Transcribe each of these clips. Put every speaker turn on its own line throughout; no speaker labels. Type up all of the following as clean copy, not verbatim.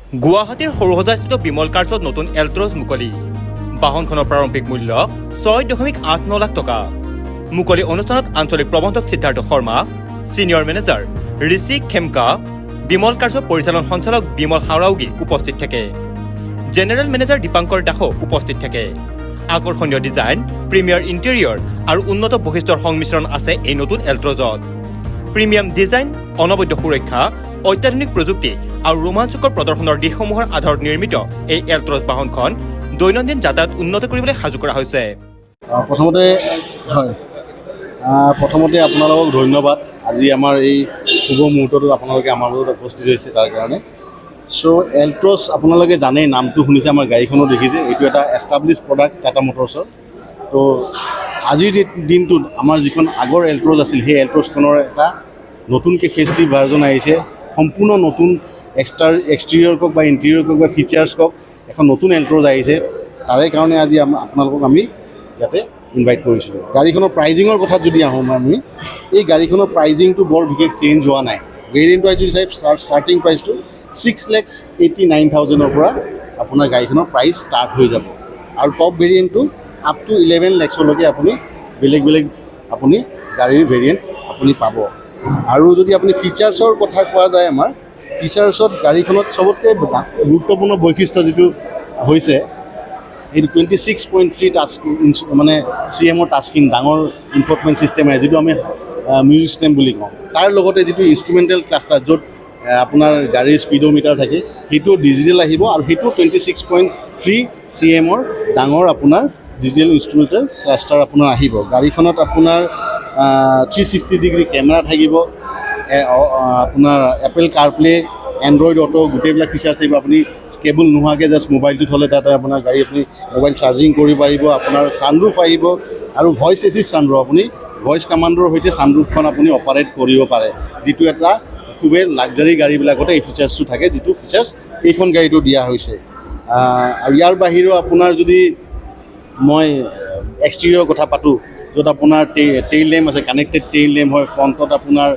গুৱাহাটীৰ সৰুসজাইস্থিত বিমল কাৰ্ছত নতুন এল্ট্ৰছ মুকলি বাহনখনৰ প্ৰাৰম্ভিক মূল্য 6.89 লাখ টকা মুকলি অনুষ্ঠানত আঞ্চলিক প্ৰবন্ধক সিদ্ধাৰ্থ শৰ্মা সিনিয়ৰ মেনেজাৰ ঋষি খেমকা বিমল কাৰ্ছৰ পৰিচালন সঞ্চালক বিমল হাওৰাউগী উপস্থিত থাকে জেনেৰেল মেনেজাৰ দীপাংকৰ দাসো উপস্থিত থাকে আকৰ্ষণীয় ডিজাইন প্ৰিমিয়াৰ ইণ্টেৰিয়ৰ আৰু উন্নত বৈশিষ্ট্যৰ সংমিশ্ৰণ আছে এই নতুন এল্ট্ৰছত প্ৰিমিয়াম ডিজাইন অনবদ্য সুৰক্ষা অত্যাধুনিক প্ৰযুক্তি আৰু ৰোমাঞ্চকৰ প্ৰদৰ্শনৰ দিশসমূহৰ আধাৰত নিৰ্মিত এই এল্ট্ৰছ বাহনখন দৈনন্দিন যাতায়াত উন্নত কৰিবলৈ সাজু কৰা হৈছে
প্ৰথমতে আপোনালোকক ধন্যবাদ আজি আমাৰ এই শুভ মুহূৰ্তত আপোনালোকে আমাৰ মাজত উপস্থিত হৈছে তাৰ কাৰণে চ' এল্ট্ৰছ আপোনালোকে জানেই নামটো শুনিছে আমাৰ গাড়ীখনো দেখিছে এইটো এটা এষ্টাব্লিছ প্ৰডাক্ট টাটা মটৰ্ছৰ তো আজিৰ দিনটোত আমাৰ যিখন আগৰ এল্ট্ৰছ আছিল সেই এল্ট্ৰছখনৰ এটা নতুনকৈ ফেচলিফ্ট ভাৰ্জন আহিছে সম্পূৰ্ণ নতুন এক্সটেৰিয়ৰ কওক বা ইণ্টেৰিয়ৰ কওক বা ফিচাৰ্ছ কওক এখন নতুন এল্ট্ৰছ আহিছে তাৰে কাৰণে আজি আপোনালোকক আমি ইয়াতে ইনভাইট কৰিছিলোঁ গাড়ীখনৰ প্ৰাইজিঙৰ কথাত যদি আহোঁ আমি এই গাড়ীখনৰ প্ৰাইজিংটো বৰ বিশেষ চেঞ্জ হোৱা নাই ভেৰিয়েণ্ট ৱাইজ যদি চাই ষ্টাৰ্টিং প্ৰাইচটো 6,89,000 পৰা আপোনাৰ গাড়ীখনৰ প্ৰাইচ ষ্টাৰ্ট হৈ যাব আৰু টপ ভেৰিয়েণ্টটো আপ টু 11 লাখলৈকে আপুনি বেলেগ আপুনি গাড়ীৰ ভেৰিয়েণ্ট আপুনি পাব আৰু যদি আপুনি ফিচাৰ্ছৰ কথা কোৱা যায় আমাৰ ফিচাৰ্ছত গাড়ীখনত চবতকৈ গুৰুত্বপূৰ্ণ বৈশিষ্ট্য যিটো হৈছে এইটো 26.3 টাচ মানে CMৰ টাচস্ক্ৰীন ডাঙৰ ইনফৰটেইনমেণ্ট ছিষ্টেম আছে যিটো আমি মিউজিক ছিষ্টেম বুলি কওঁ তাৰ লগতে যিটো ইনষ্ট্ৰুমেণ্টেল ক্লাষ্টাৰ য'ত আপোনাৰ গাড়ীৰ স্পীডোমিটাৰ থাকে সেইটো ডিজিটেল আহিব আৰু সেইটো 26.3 CMৰ ডাঙৰ আপোনাৰ ডিজিটেল ইনষ্ট্ৰুমেণ্টেল ক্লাষ্টাৰ আপোনাৰ আহিব গাড়ীখনত আপোনাৰ 360 ডিগ্ৰী কেমেৰা থাকিব আপোনাৰ এপল কাৰপ্লে এণ্ড্ৰইড অটো গোটেইবিলাক ফিচাৰ্ছ আহিব আপুনি কেবল নোহোৱাকৈ জাষ্ট মোবাইলটো থ'লে তাতে আপোনাৰ গাড়ী আপুনি মোবাইল চাৰ্জিং কৰিব পাৰিব আপোনাৰ ছানৰুফ আহিব আৰু ভইচ এছিষ্ট ছানৰুফ আপুনি ভইচ কমাণ্ডৰ সৈতে ছানৰুফখন আপুনি অপাৰেট কৰিব পাৰে যিটো এটা খুবেই লাক্সাৰী গাড়ীবিলাকতে এই ফিচাৰ্ছটো থাকে যিটো ফিচাৰ্ছ এইখন গাড়ীটো দিয়া হৈছে আৰু ইয়াৰ বাহিৰেও আপোনাৰ যদি মই এক্সটেৰিয়ৰ কথা পাতোঁ য'ত আপোনাৰ টেইল লেম্প আছে কানেক্টেড টেইল লেম্প হয় ফ্ৰণ্টত আপোনাৰ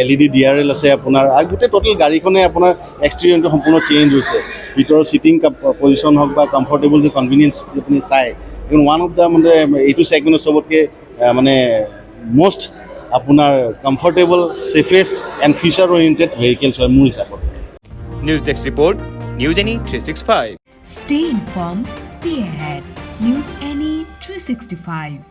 LED DRL আছে আপোনাৰ আৰু গোটেই টোটেল গাড়ীখনে আপোনাৰ এক্সটেৰিয়ৰটো সম্পূৰ্ণ চেঞ্জ হৈছে ভিতৰৰ চিটিং পজিশ্যন হওক বা কমফৰ্টেবল যে কনভিনিয়েঞ্চ আপুনি চাই কিন্তু ওৱান অফ দ্য মানে এইটো ছেগমেণ্টৰ চবতকৈ মানে মষ্ট আপোনাৰ comfortable safest and future oriented vehicles হয় মোৰ হিচাপত
news desk report news any 365
Stay informed, stay ahead. News Any 365.